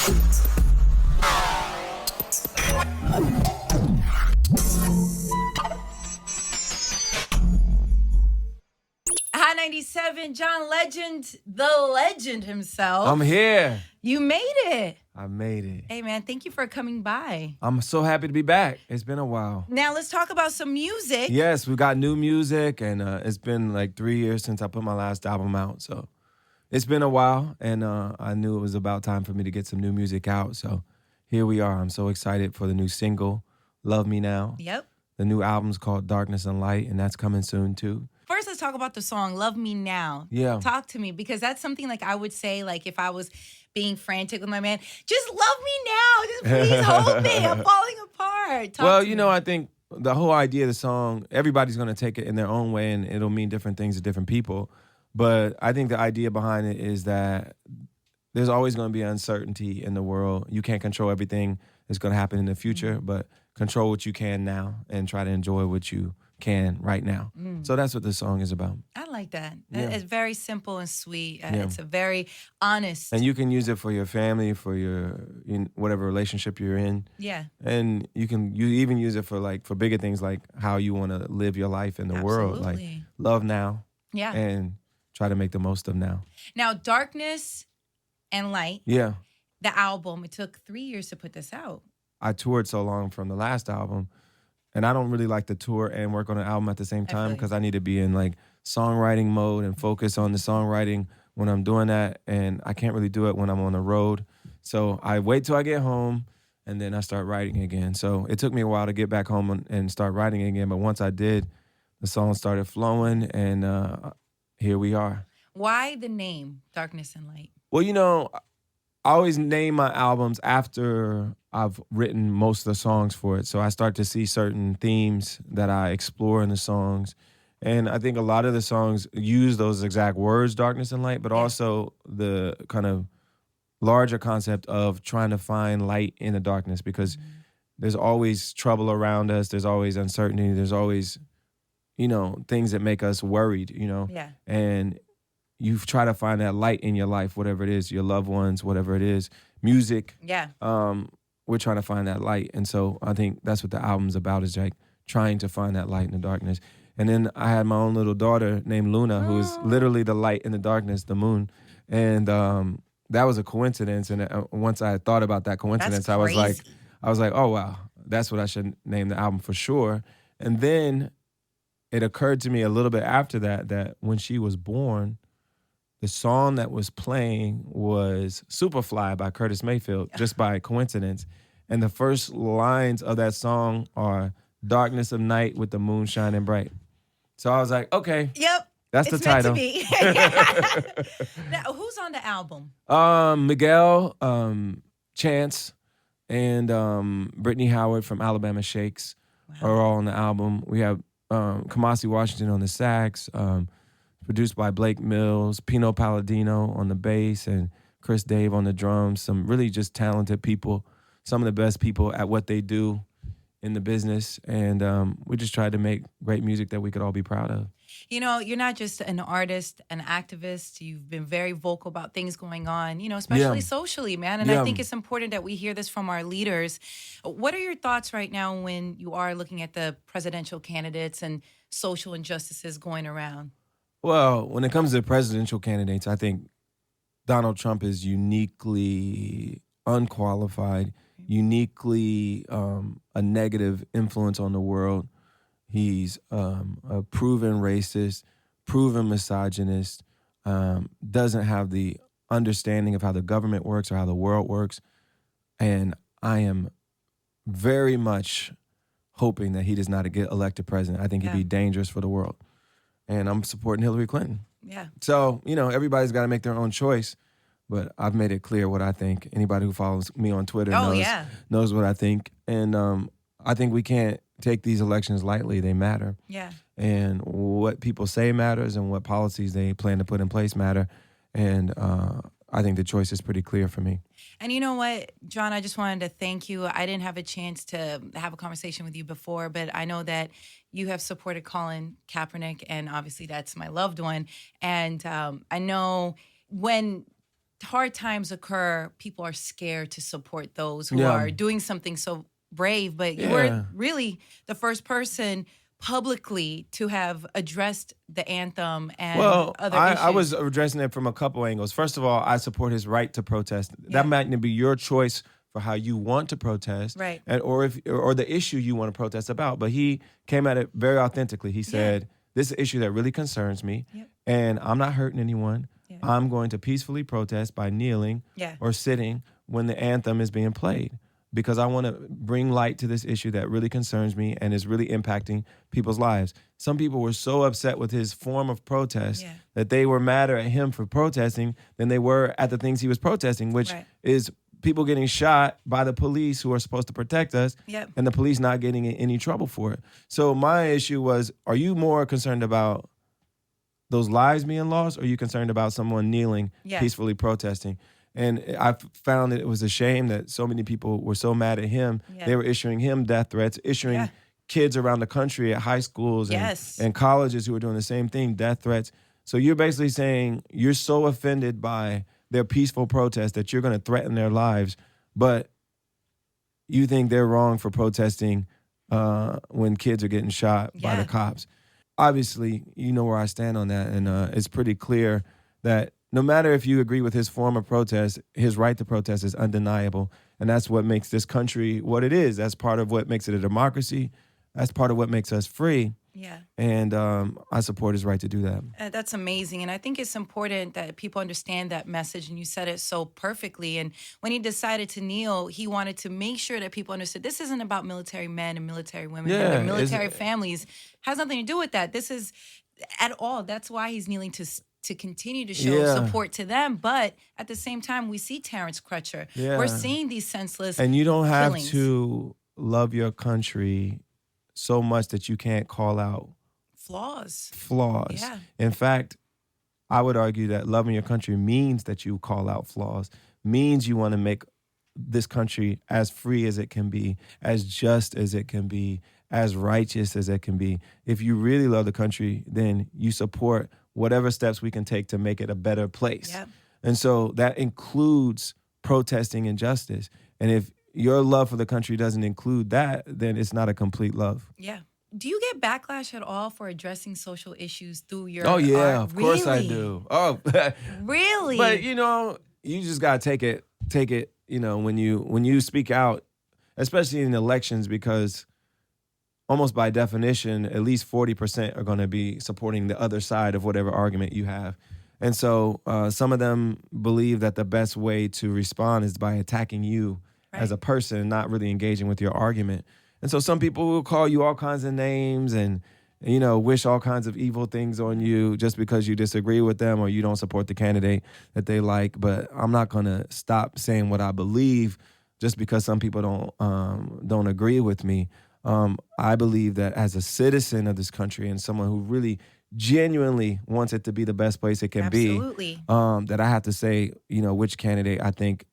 Hot 97, John Legend, the legend himself. I'm here. You made it. I made it. Hey, man, thank you for coming by. I'm so happy to be back. It's been a while. Now, let's talk about some music. Yes, we got new music, and it's been like 3 years since I put my last album out. So it's been a while, and I knew it was about time for me to get some new music out. So here we are. I'm so excited for the new single, Love Me Now. Yep. The new album's called Darkness and Light, and that's coming soon, too. First, let's talk about the song, Love Me Now. Yeah. Talk to me, because that's something like I would say, like if I was being frantic with my man, just love me now. Just please hold me. I'm falling apart. Talk to me. I think the whole idea of the song, everybody's going to take it in their own way, and it'll mean different things to different people. But I think the idea behind it is that there's always going to be uncertainty in the world. You can't control everything that's going to happen in the future, but control what you can now and try to enjoy what you can right now. So that's what this song is about. I like that. Yeah. It's very simple and sweet. Yeah. It's a very honest. And you can use it for your family, for your whatever relationship you're in. Yeah. And you even use it for bigger things, like how you want to live your life in the world. Like love now. Yeah. And try to make the most of now. Now, Darkness and Light. Yeah. The album, it took 3 years to put this out. I toured so long from the last album, and I don't really like to tour and work on an album at the same time because I need to be in like songwriting mode and focus on the songwriting when I'm doing that, and I can't really do it when I'm on the road. So I wait till I get home, and then I start writing again. So it took me a while to get back home and start writing again, but once I did, the song started flowing, and here we are. Why the name, Darkness and Light? Well, I always name my albums after I've written most of the songs for it. So I start to see certain themes that I explore in the songs. And I think a lot of the songs use those exact words, darkness and light, but also the kind of larger concept of trying to find light in the darkness, because there's always trouble around us. There's always uncertainty. There's always, things that make us worried, Yeah. And you try to find that light in your life, whatever it is, your loved ones, whatever it is, music. Yeah. We're trying to find that light. And so I think that's what the album's about, is like trying to find that light in the darkness. And then I had my own little daughter named Luna, who is literally the light in the darkness, the moon. And that was a coincidence. And once I had thought about that coincidence, I was like, oh, wow, that's what I should name the album for sure. And then it occurred to me a little bit after that when she was born, the song that was playing was Superfly by Curtis Mayfield, just by coincidence. And the first lines of that song are darkness of night with the moon shining bright. So I was like, okay. Yep. That's the title. It's meant to be. Now, who's on the album? Miguel, Chance, and Brittany Howard from Alabama Shakes are all on the album. We have Kamasi Washington on the sax, produced by Blake Mills, Pino Palladino on the bass, and Chris Dave on the drums. Some really just talented people, some of the best people at what they do in the business. And we just tried to make great music that we could all be proud of. You're not just an artist, an activist. You've been very vocal about things going on, especially socially, man. And I think it's important that we hear this from our leaders. What are your thoughts right now when you are looking at the presidential candidates and social injustices going around? Well, when it comes to presidential candidates, I think Donald Trump is uniquely unqualified, uniquely a negative influence on the world. He's a proven racist, proven misogynist, doesn't have the understanding of how the government works or how the world works. And I am very much hoping that he does not get elected president. I think he'd be dangerous for the world. And I'm supporting Hillary Clinton. Yeah. So, everybody's got to make their own choice. But I've made it clear what I think. Anybody who follows me on Twitter knows what I think. And I think we can't take these elections lightly. They matter. Yeah. And what people say matters, and what policies they plan to put in place matter. And I think the choice is pretty clear for me. And you know what, John, I just wanted to thank you. I didn't have a chance to have a conversation with you before, but I know that you have supported Colin Kaepernick, and obviously that's my loved one. And I know when hard times occur, people are scared to support those who are doing something so brave. But you were really the first person publicly to have addressed the anthem and other issues. I was addressing it from a couple angles. First of all, I support his right to protest. That might be your choice for how you want to protest, right? And or the issue you want to protest about. But he came at it very authentically. He said, "This is an issue that really concerns me, and I'm not hurting anyone. I'm going to peacefully protest by kneeling or sitting when the anthem is being played, because I want to bring light to this issue that really concerns me and is really impacting people's lives." Some people were so upset with his form of protest that they were madder at him for protesting than they were at the things he was protesting, which is people getting shot by the police who are supposed to protect us, and the police not getting in any trouble for it. So my issue was, are you more concerned about those lives being lost, or are you concerned about someone kneeling, peacefully protesting? And I found that it was a shame that so many people were so mad at him. They were issuing him death threats, issuing kids around the country at high schools and colleges who were doing the same thing, death threats. So you're basically saying you're so offended by their peaceful protest that you're going to threaten their lives, but you think they're wrong for protesting when kids are getting shot by the cops. Obviously, you know where I stand on that, and it's pretty clear that no matter if you agree with his form of protest, his right to protest is undeniable, and that's what makes this country what it is. That's part of what makes it a democracy. That's part of what makes us free. And I support his right to do that. That's amazing. And I think it's important that people understand that message. And you said it so perfectly. And when he decided to kneel, he wanted to make sure that people understood this isn't about military men and military women and their military families. Has nothing to do with that. This is at all. That's why he's kneeling to continue to show support to them. But at the same time, we see Terrence Crutcher. We're seeing these senseless And you don't have killings. to love your country so much that you can't call out flaws. Yeah. In fact, I would argue that loving your country means that you call out flaws, means you want to make this country as free as it can be, as just as it can be, as righteous as it can be. If you really love the country, then you support whatever steps we can take to make it a better place. And so that includes protesting injustice. And if your love for the country doesn't include that, then it's not a complete love. Do you get backlash at all for addressing social issues through your art? Of course I do. Oh, really? But you just gotta take it. When you speak out, especially in elections, because almost by definition, at least 40% are going to be supporting the other side of whatever argument you have. And so some of them believe that the best way to respond is by attacking you as a person and not really engaging with your argument. And so some people will call you all kinds of names and wish all kinds of evil things on you just because you disagree with them or you don't support the candidate that they like. But I'm not going to stop saying what I believe just because some people don't agree with me. I believe that as a citizen of this country and someone who really genuinely wants it to be the best place it can be, that I have to say, which candidate I think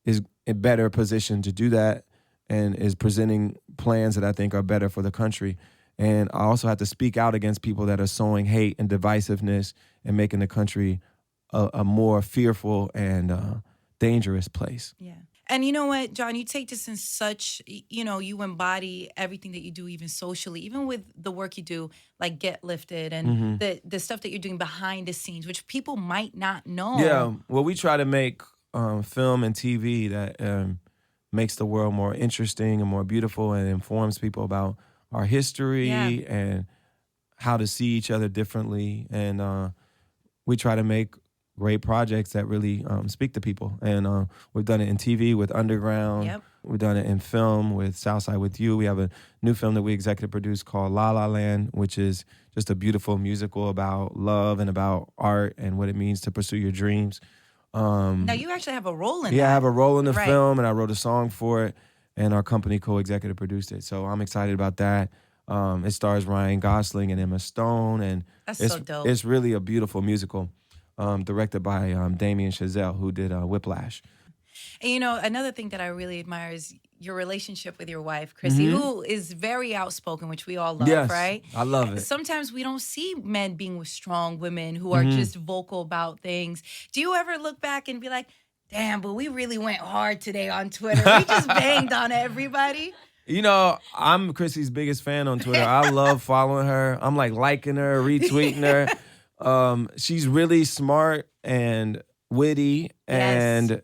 is in better position to do that and is presenting plans that I think are better for the country. And I also have to speak out against people that are sowing hate and divisiveness and making the country a more fearful and dangerous place. And you know what, John, you take this in such, you embody everything that you do, even socially, even with the work you do, like Get Lifted and the stuff that you're doing behind the scenes, which people might not know. Yeah, well, we try to make film and TV that makes the world more interesting and more beautiful and informs people about our history and how to see each other differently. And we try to make great projects that really speak to people. And we've done it in TV with Underground. We've done it in film with Southside With You. We have a new film that we executive produced called La La Land, which is just a beautiful musical about love and about art and what it means to pursue your dreams. Now, you actually have a role in that. Yeah, I have a role in the film, and I wrote a song for it, and our company co-executive produced it. So I'm excited about that. It stars Ryan Gosling and Emma Stone, and that's so dope. It's really a beautiful musical, directed by Damien Chazelle, who did Whiplash. And another thing that I really admire is your relationship with your wife, Chrissy, who is very outspoken, which we all love, yes, right? I love it. Sometimes we don't see men being with strong women who are just vocal about things. Do you ever look back and be like, damn, but we really went hard today on Twitter. We just banged on everybody. I'm Chrissy's biggest fan on Twitter. I love following her. I'm like liking her, retweeting her. She's really smart and witty and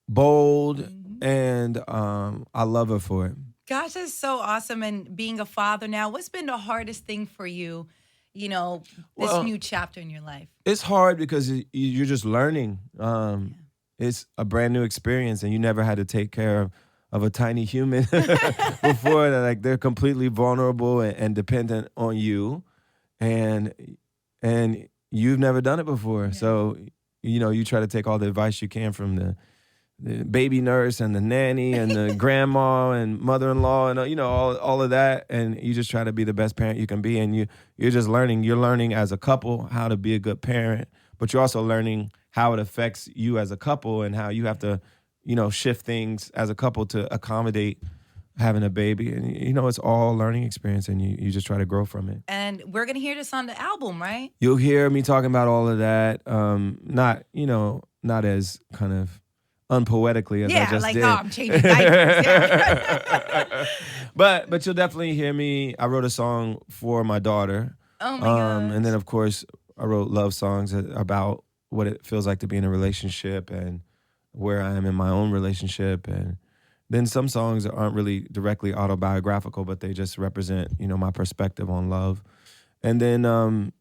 bold, and I love her for it. Gosh, that's so awesome. And being a father now, what's been the hardest thing for you, this new chapter in your life? It's hard because you're just learning. It's a brand new experience, and you never had to take care of a tiny human before. Like, they're completely vulnerable and dependent on you, and you've never done it before. Yeah. So, you try to take all the advice you can from the baby nurse and the nanny and the grandma and mother-in-law and all of that, and you just try to be the best parent you can be. And you're just learning. You're learning as a couple how to be a good parent, but you're also learning how it affects you as a couple and how you have to shift things as a couple to accommodate having a baby. And it's all a learning experience, and you just try to grow from it. And we're gonna hear this on the album, right? You'll hear me talking about all of that. Not as kind of unpoetically as I just did. Yeah, I'm changing diapers. Yeah. But you'll definitely hear me. I wrote a song for my daughter. Oh my gosh. And then, of course, I wrote love songs about what it feels like to be in a relationship and where I am in my own relationship. And then some songs aren't really directly autobiographical, but they just represent, my perspective on love. And then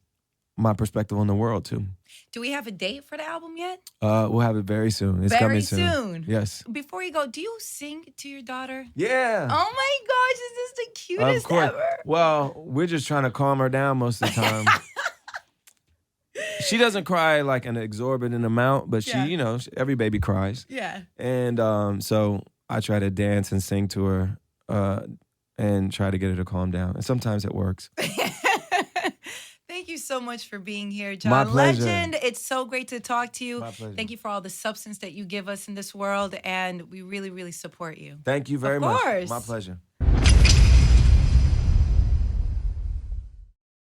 my perspective on the world, too. Do we have a date for the album yet? We'll have it very soon. It's coming soon. Very soon. Yes. Before you go, do you sing to your daughter? Yeah. Oh my gosh, is this the cutest ever? Well, we're just trying to calm her down most of the time. She doesn't cry like an exorbitant amount, but she, every baby cries. Yeah. And so I try to dance and sing to her and try to get her to calm down. And sometimes it works. Thank you so much for being here, John. My pleasure. Legend. It's so great to talk to you. My pleasure. Thank you for all the substance that you give us in this world, and we really, really support you. Thank you very much. Of course. My pleasure.